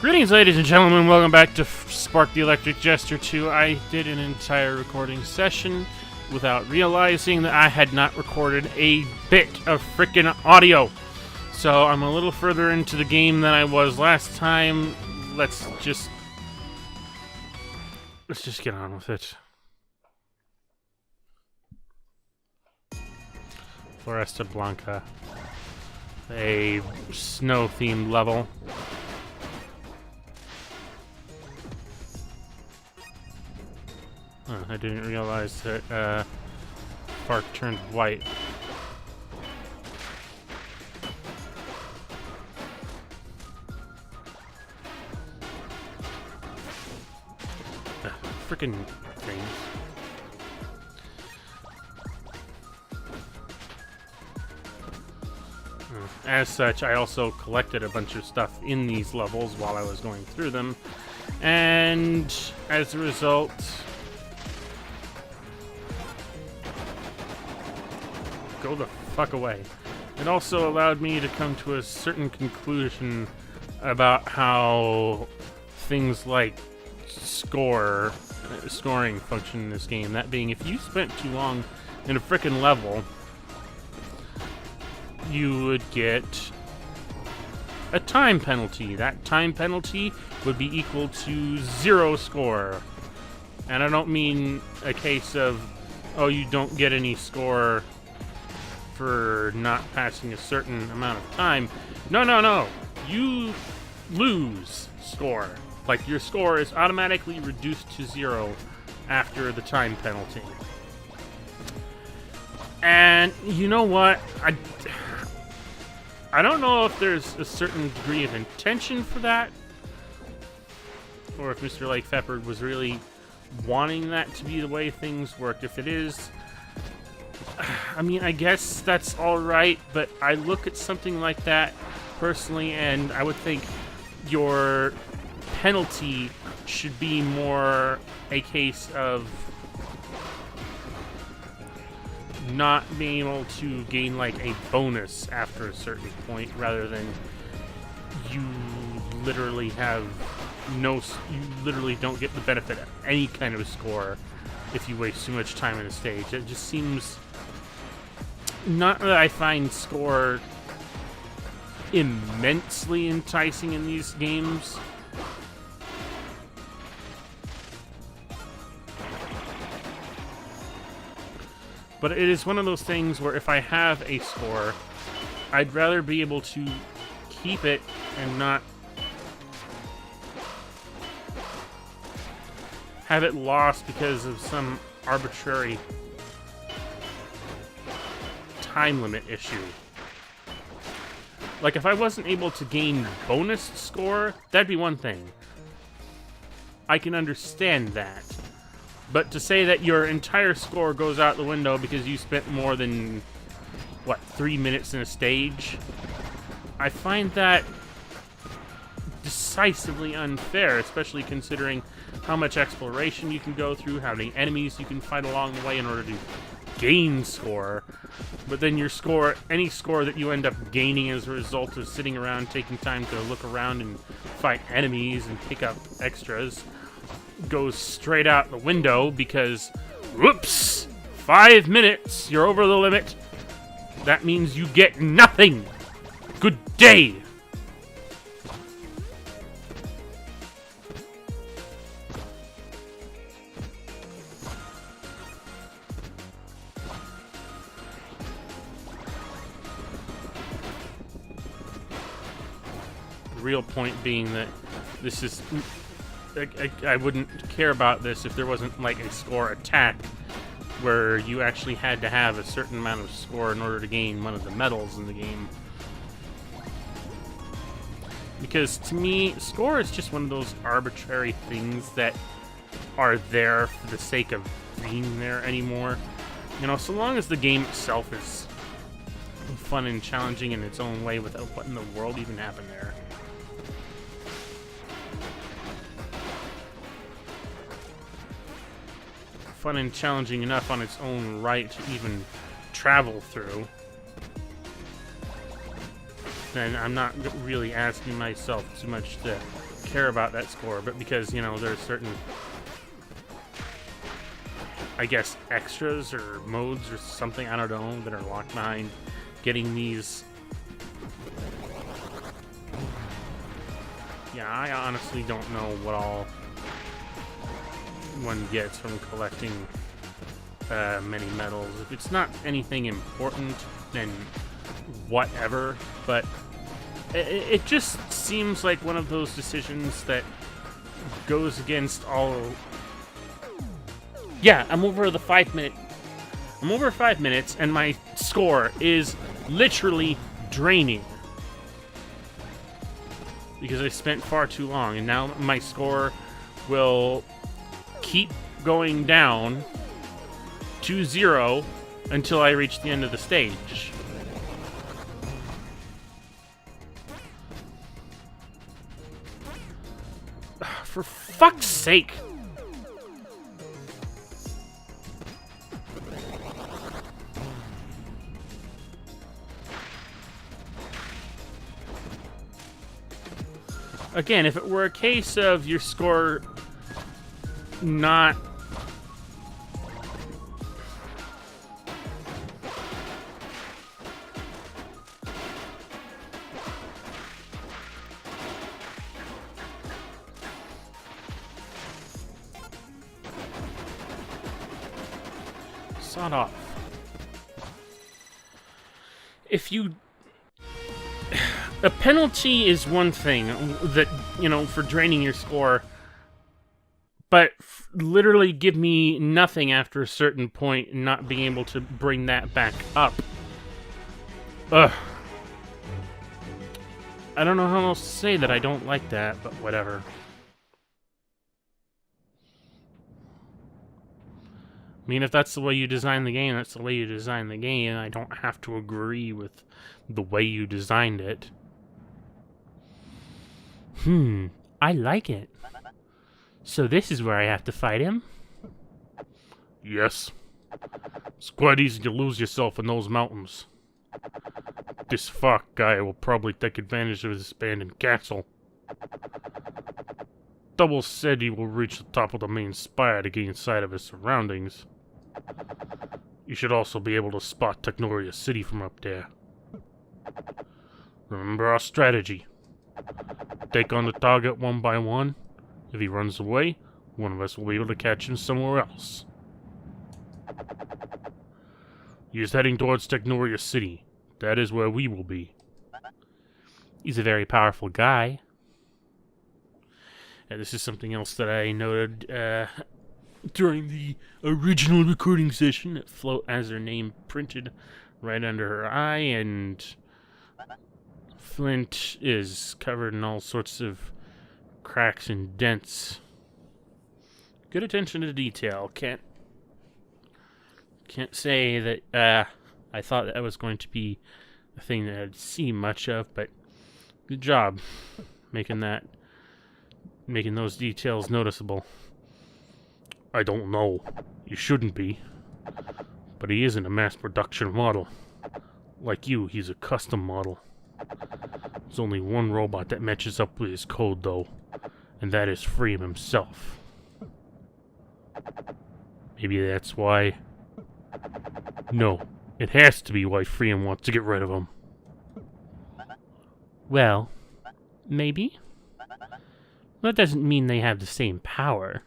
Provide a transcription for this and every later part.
Greetings, ladies and gentlemen. Welcome back to Spark the Electric Jester 2. I did an entire recording session without realizing that I had not recorded a bit of frickin' audio. So I'm a little further into the game than I was last time. Let's just get on with it. Floresta Blanca. A snow-themed level. I didn't realize that Park turned white. Frickin' things. As such, I also collected a bunch of stuff in these levels while I was going through them, and as a result, go the fuck away. It also allowed me to come to a certain conclusion about how things like scoring function in this game. That being, if you spent too long in a frickin' level, you would get a time penalty. That time penalty would be equal to 0 score. And I don't mean a case of, oh, you don't get any score for not passing a certain amount of time. No. You lose score. Like, your score is automatically reduced to 0 after the time penalty. And you know what? I don't know if there's a certain degree of intention for that, or if Mr. Lake Feppard was really wanting that to be the way things work. If it is, I mean, I guess that's alright, but I look at something like that personally, and I would think your penalty should be more a case of not being able to gain like a bonus after a certain point, rather than you literally have you literally don't get the benefit of any kind of a score if you waste too much time in a stage. It just seems, not that I find score immensely enticing in these games, but it is one of those things where if I have a score, I'd rather be able to keep it and not have it lost because of some arbitrary time limit issue. Like, if I wasn't able to gain bonus score, that'd be one thing. I can understand that. But to say that your entire score goes out the window because you spent more than, 3 minutes in a stage? I find that decisively unfair, especially considering how much exploration you can go through, how many enemies you can fight along the way in order to gain score. But then your score, any score that you end up gaining as a result of sitting around, taking time to look around and fight enemies and pick up extras, goes straight out the window because, whoops, 5 minutes, you're over the limit. That means you get nothing. Good day. The real point being that this is, I wouldn't care about this if there wasn't like a score attack where you actually had to have a certain amount of score in order to gain one of the medals in the game. Because to me, score is just one of those arbitrary things that are there for the sake of being there anymore. You know, so long as the game itself is fun and challenging in its own way without what in the world even happened there. Fun and challenging enough on its own right to even travel through. then I'm not really asking myself too much to care about that score. But because, you know, there's certain, I guess, extras or modes or something, I don't know, that are locked behind getting these. Yeah, I honestly don't know what all one gets from collecting many medals. If it's not anything important, then whatever, but it just seems like one of those decisions that goes against all. Yeah, I'm over 5 minutes, and my score is literally draining because I spent far too long, and now my score will keep going down to 0 until I reach the end of the stage. For fuck's sake! Again, if it were a case of your score not sawed off. If you a penalty is one thing that, you know, for draining your score, but literally give me nothing after a certain point and not being able to bring that back up. Ugh. I don't know how else to say that I don't like that, but whatever. I mean, if that's the way you design the game, that's the way you design the game. I don't have to agree with the way you designed it. I like it. So this is where I have to fight him? Yes. It's quite easy to lose yourself in those mountains. This fuck guy will probably take advantage of his abandoned castle. Double said he will reach the top of the main spire to gain sight of his surroundings. You should also be able to spot Technoria City from up there. Remember our strategy. Take on the target one by one. If he runs away, one of us will be able to catch him somewhere else. He is heading towards Technoria City. That is where we will be. He's a very powerful guy. And this is something else that I noted during the original recording session. That Float has her name printed right under her eye, and Flint is covered in all sorts of cracks and dents. Good attention to detail. Can't say that I thought that was going to be a thing that I'd see much of, but good job making those details noticeable. I don't know. You shouldn't be. But he isn't a mass production model. Like you, he's a custom model. There's only one robot that matches up with his code, though, and that is Freem himself. Maybe that's why. No, it has to be why Freem wants to get rid of him. Well, maybe. That doesn't mean they have the same power.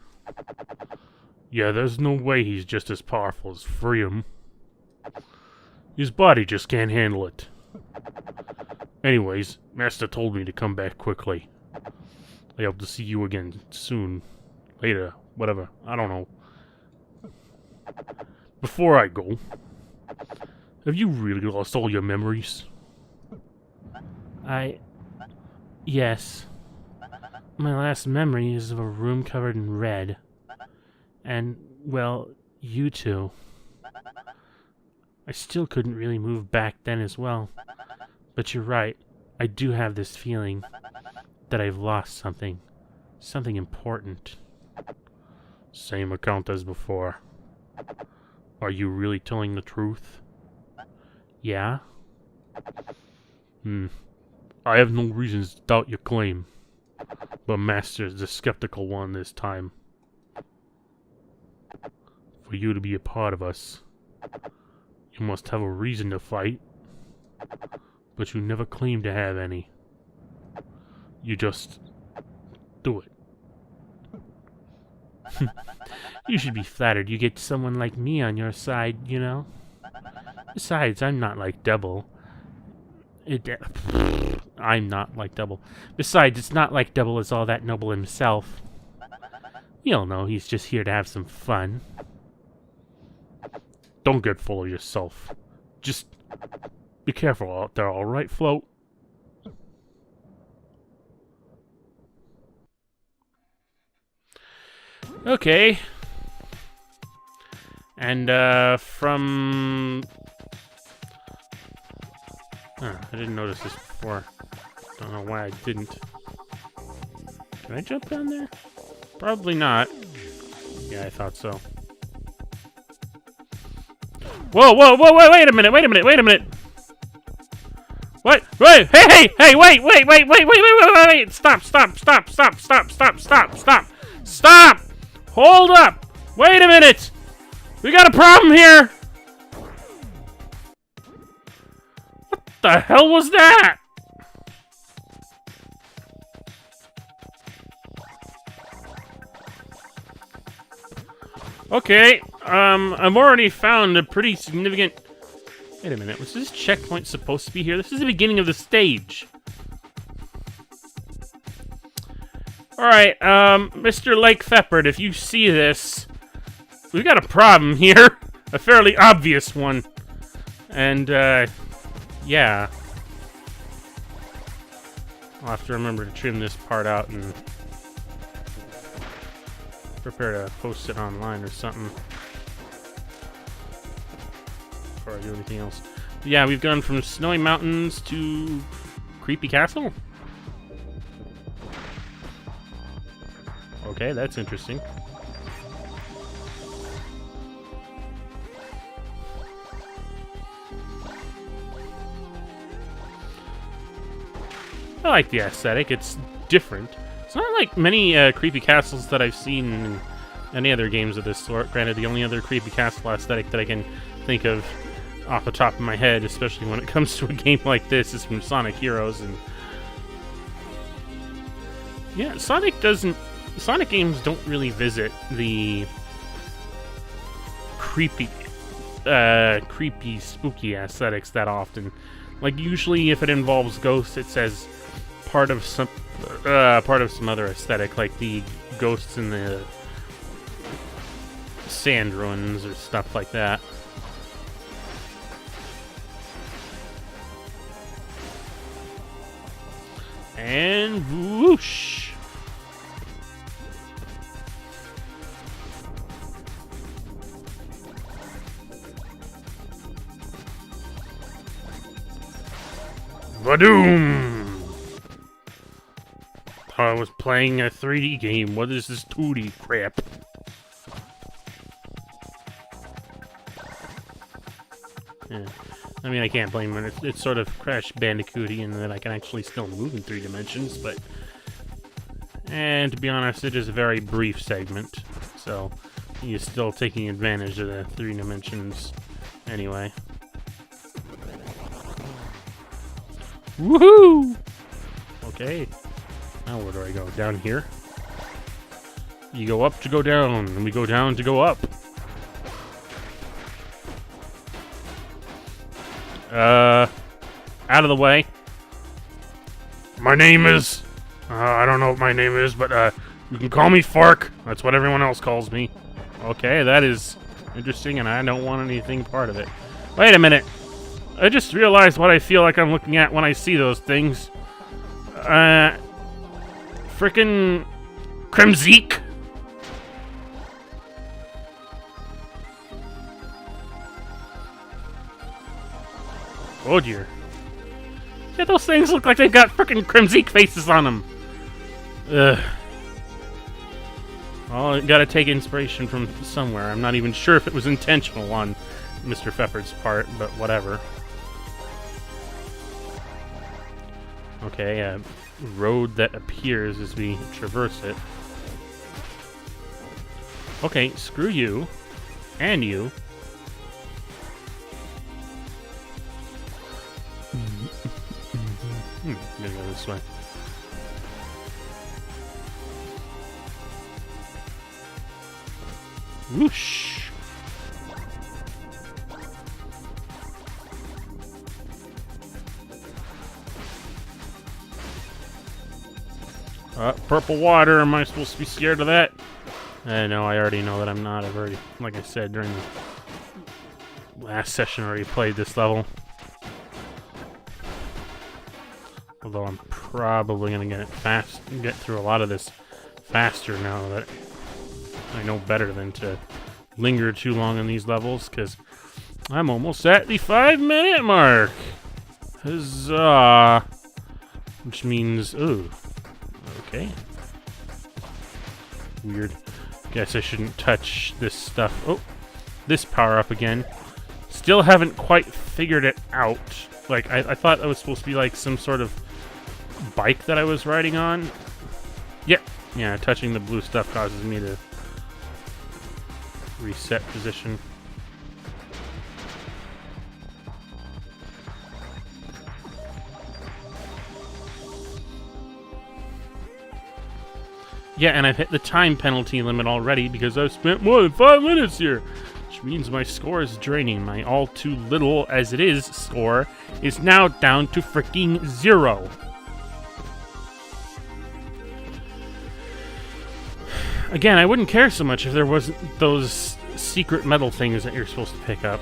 Yeah, there's no way he's just as powerful as Freem. His body just can't handle it. Anyways, Master told me to come back quickly. I hope to see you again soon. Later, whatever. I don't know. Before I go, have you really lost all your memories? Yes. My last memory is of a room covered in red. And, well, you two. I still couldn't really move back then as well. But you're right, I do have this feeling that I've lost something. Something important. Same account as before. Are you really telling the truth? Yeah? I have no reasons to doubt your claim. But Master is the skeptical one this time. For you to be a part of us, you must have a reason to fight. But you never claim to have any. You just do it. You should be flattered you get someone like me on your side, you know? Besides, I'm not like Double. I'm not like Double. Besides, it's not like Double is all that noble himself. We all know he's just here to have some fun. Don't get full of yourself. Just be careful out there, alright, Float? Okay. And, from... I didn't notice this before. Don't know why I didn't. Can I jump down there? Probably not. Yeah, I thought so. Whoa, whoa, whoa, whoa, wait a minute, wait a minute, wait a minute! What? Wait, hey, hey, wait, wait, wait, wait, wait, wait, wait, wait, stop, stop, stop, stop, stop, stop, stop, stop, stop! Hold up! Wait a minute! We got a problem here! What the hell was that? Okay, I've already found a pretty significant... Wait a minute, was this checkpoint supposed to be here? This is the beginning of the stage. Alright, Mr. Lake Feppard, if you see this, we got a problem here. A fairly obvious one. And, yeah. I'll have to remember to trim this part out and prepare to post it online or something before I do anything else. But yeah, we've gone from snowy mountains to creepy castle. Okay, that's interesting. I like the aesthetic. It's different. It's not like many creepy castles that I've seen in any other games of this sort. Granted, the only other creepy castle aesthetic that I can think of off the top of my head, especially when it comes to a game like this, is from Sonic Heroes. And yeah, Sonic games don't really visit the creepy, spooky aesthetics that often. Like, usually if it involves ghosts, it says part of some other aesthetic, like the ghosts in the sand ruins or stuff like that. And whoosh! Vadoom! I was playing a 3D game. What is this 2D crap? Yeah. I mean, I can't blame it. It's sort of Crash Bandicoot-y in that I can actually still move in 3 dimensions, but... And to be honest, it is a very brief segment, so you're still taking advantage of the 3 dimensions anyway. Woohoo! Okay. Now where do I go? Down here? You go up to go down, and we go down to go up. Out of the way. My name is... I don't know what my name is, but, you can call me Fark. That's what everyone else calls me. Okay, that is interesting, and I don't want anything part of it. Wait a minute. I just realized what I feel like I'm looking at when I see those things. Frickin' Kremzeek? Oh dear. Yeah, those things look like they've got frickin' Kremzeek faces on them. Ugh. Well, gotta take inspiration from somewhere. I'm not even sure if it was intentional on Mr. Feppard's part, but whatever. Okay, a road that appears as we traverse it. Okay, screw you. And you. I'm gonna go this way. Whoosh! Purple water. Am I supposed to be scared of that? No, I already know that I'm not. I've already, like I said during the last session, already played this level. Although I'm probably gonna get through a lot of this faster now that I know better than to linger too long on these levels, because I'm almost at the 5-minute mark. Huzzah! Which means, ooh, okay. Weird. Guess I shouldn't touch this stuff. Oh, this power up again. Still haven't quite figured it out. Like, I thought that was supposed to be like some sort of bike that I was riding on. Yep. Yeah, touching the blue stuff causes me to reset position. Yeah, and I've hit the time penalty limit already because I've spent more than 5 minutes here. Which means my score is draining. My all too little as it is score is now down to freaking 0. Again, I wouldn't care so much if there wasn't those secret metal things that you're supposed to pick up.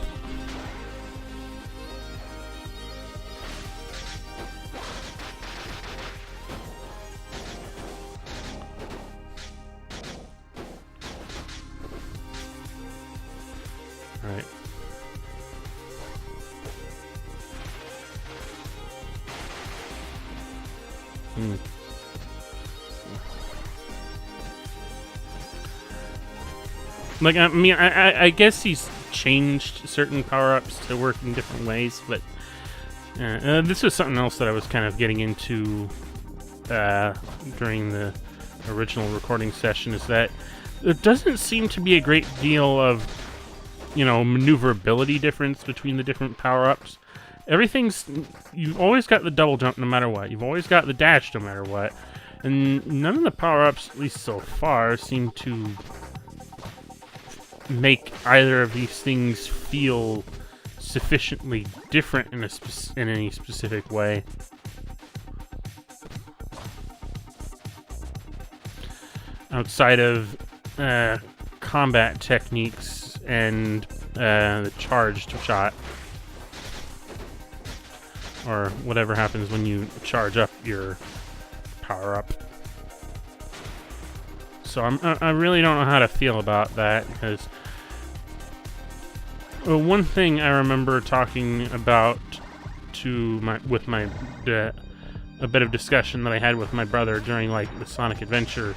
Alright. Like, I mean, I guess he's changed certain power-ups to work in different ways, but this was something else that I was kind of getting into during the original recording session, is that there doesn't seem to be a great deal of, you know, maneuverability difference between the different power-ups. You've always got the double jump no matter what. You've always got the dash no matter what. And none of the power-ups, at least so far, seem to make either of these things feel sufficiently different in any specific way. Outside of combat techniques and the charged shot, or whatever happens when you charge up your power-up. So I really don't know how to feel about that, because one thing I remember talking about with a bit of discussion that I had with my brother during like the Sonic Adventure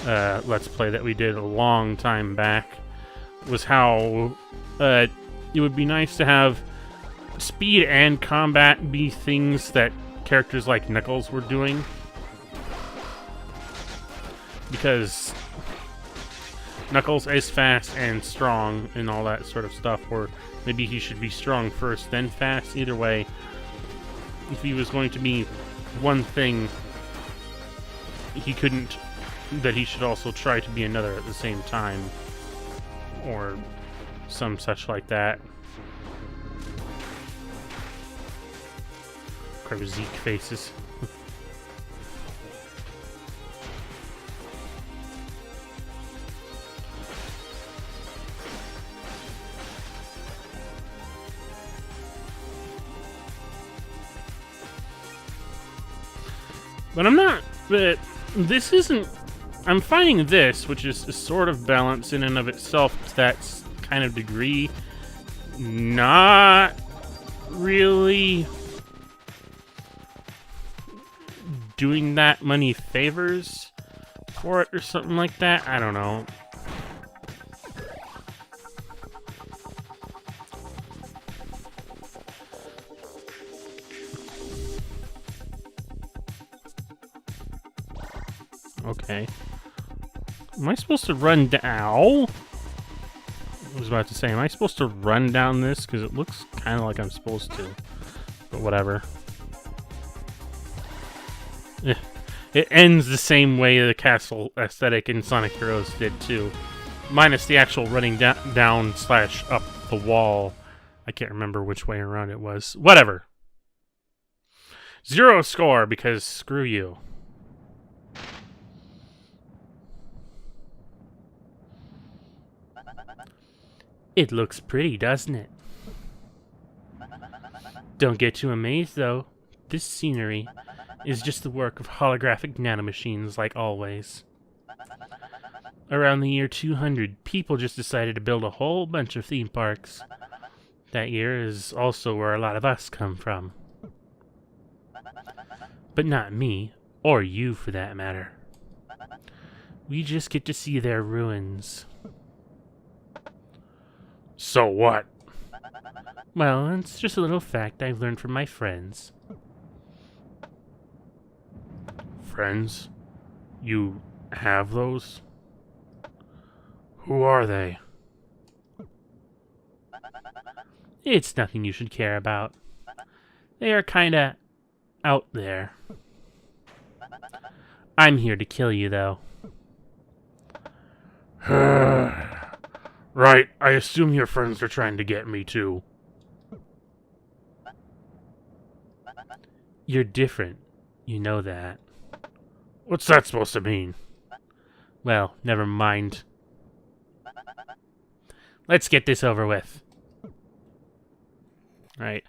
Let's Play that we did a long time back, was how it would be nice to have speed and combat be things that characters like Knuckles were doing. Because Knuckles is fast and strong and all that sort of stuff, or maybe he should be strong first, then fast. Either way, if he was going to be one thing, he should also try to be another at the same time, or some such like that. Zeke faces. But this isn't, I'm finding this, which is a sort of balance in and of itself to that kind of degree, not really doing that many favors for it or something like that. I don't know. Okay. Am I supposed to run down? I was about to say, am I supposed to run down this? Because it looks kind of like I'm supposed to. But whatever. It ends the same way the castle aesthetic in Sonic Heroes did too. Minus the actual running down slash up the wall. I can't remember which way around it was. Whatever. 0 score because screw you. It looks pretty, doesn't it? Don't get too amazed, though. This scenery is just the work of holographic nanomachines, like always. Around the year 200, people just decided to build a whole bunch of theme parks. That year is also where a lot of us come from. But not me, or you for that matter. We just get to see their ruins. So what? Well, it's just a little fact I've learned from my friends. Friends? You have those? Who are they? It's nothing you should care about. They are kinda out there. I'm here to kill you, though. Right, I assume your friends are trying to get me, too. You're different. You know that. What's that supposed to mean? Well, never mind. Let's get this over with. Alright.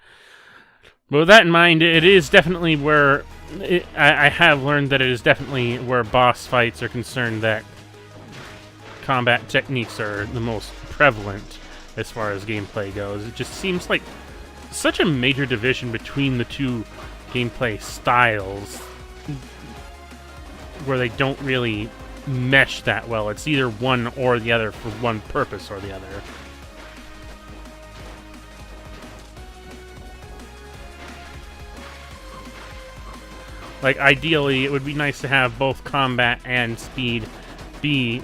But with that in mind, it is definitely where... I have learned that it is definitely where boss fights are concerned that combat techniques are the most prevalent as far as gameplay goes. It just seems like such a major division between the two gameplay styles where they don't really mesh that well. It's either one or the other for one purpose or the other. Like, ideally, it would be nice to have both combat and speed be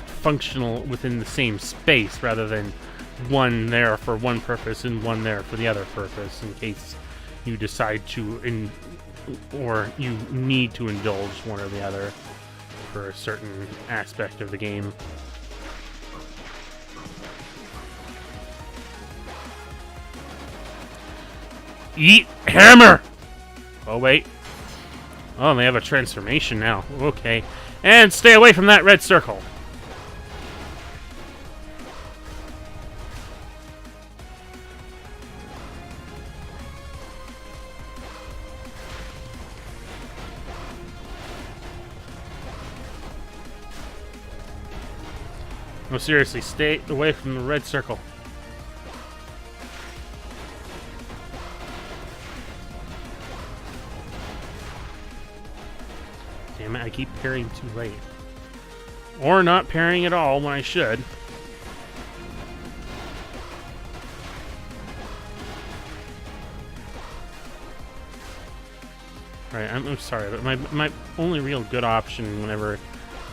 functional within the same space, rather than one there for one purpose and one there for the other purpose, in case you decide to, or you need to indulge one or the other for a certain aspect of the game. Eat hammer! Oh, wait. Oh, they have a transformation now. Okay. And stay away from that red circle. No, seriously, stay away from the red circle. Damn it, I keep parrying too late. Or not parrying at all when I should. Right, I'm sorry, but my only real good option whenever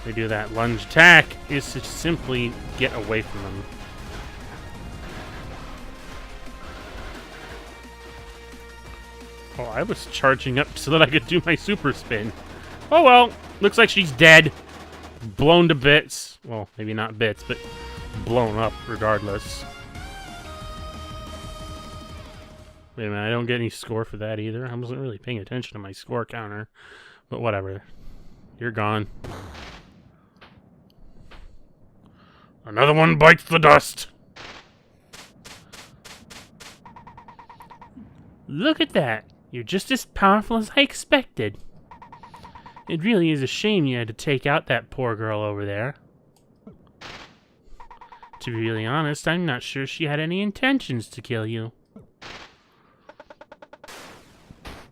they do that lunge attack is to simply get away from them. Oh, I was charging up so that I could do my super spin. Oh well, looks like she's dead. Blown to bits. Well, maybe not bits, but blown up regardless. Wait a minute, I don't get any score for that either. I wasn't really paying attention to my score counter. But whatever. You're gone. Another one bites the dust. Look at that. You're just as powerful as I expected. It really is a shame you had to take out that poor girl over there. To be really honest, I'm not sure she had any intentions to kill you.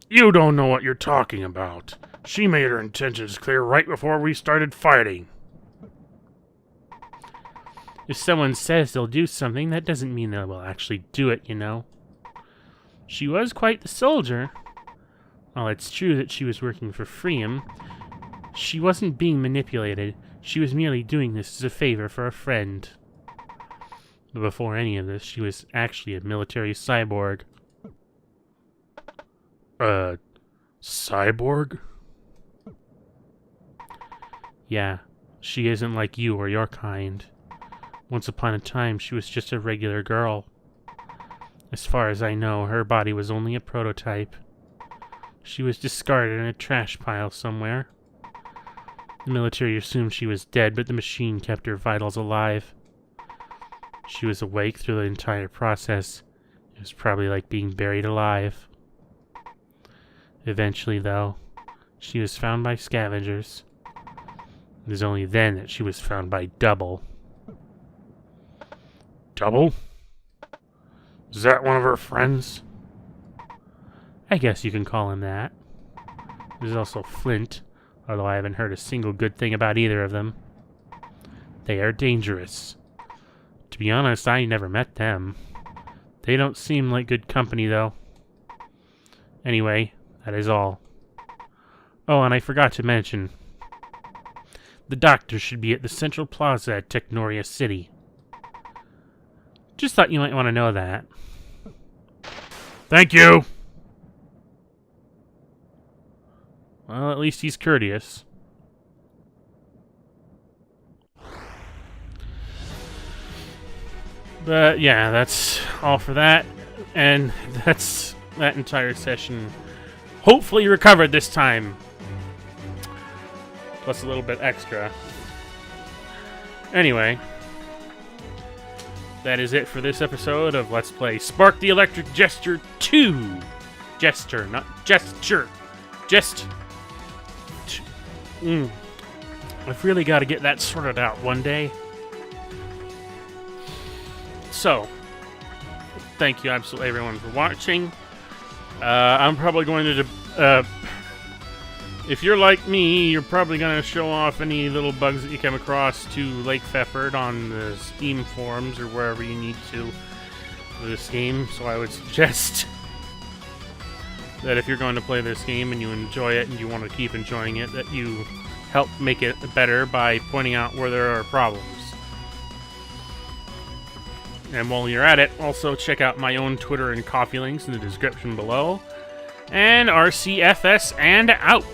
You don't know what you're talking about. She made her intentions clear right before we started fighting. If someone says they'll do something, that doesn't mean they will actually do it, you know. She was quite the soldier. While it's true that she was working for Freedom, She wasn't being manipulated. She was merely doing this as a favor for a friend. But before any of this, she was actually a military cyborg. Cyborg? Yeah, she isn't like you or your kind. Once upon a time, she was just a regular girl. As far as I know, her body was only a prototype. She was discarded in a trash pile somewhere. The military assumed she was dead, but the machine kept her vitals alive. She was awake through the entire process. It was probably like being buried alive. Eventually, though, she was found by scavengers. It was only then that she was found by Double. Double? Is that one of her friends? I guess you can call him that. There's also Flint, although I haven't heard a single good thing about either of them. They are dangerous. To be honest, I never met them. They don't seem like good company, though. Anyway, that is all. Oh, and I forgot to mention. The doctor should be at the Central Plaza at Technoria City. Just thought you might want to know that. Thank you! Well, at least he's courteous. But yeah, that's all for that. And that's that entire session. Hopefully recovered this time. Plus a little bit extra. Anyway. That is it for this episode of Let's Play Spark the Electric Jester 2. Jester, not Gesture. I've really got to get that sorted out one day. So, thank you absolutely everyone for watching. I'm probably going to... if you're like me, you're probably going to show off any little bugs that you come across to Lake Pfefford on the Steam forums or wherever you need to for this game. So I would suggest that if you're going to play this game and you enjoy it and you want to keep enjoying it, that you help make it better by pointing out where there are problems. And while you're at it, also check out my own Twitter and coffee links in the description below. And RCFS and out!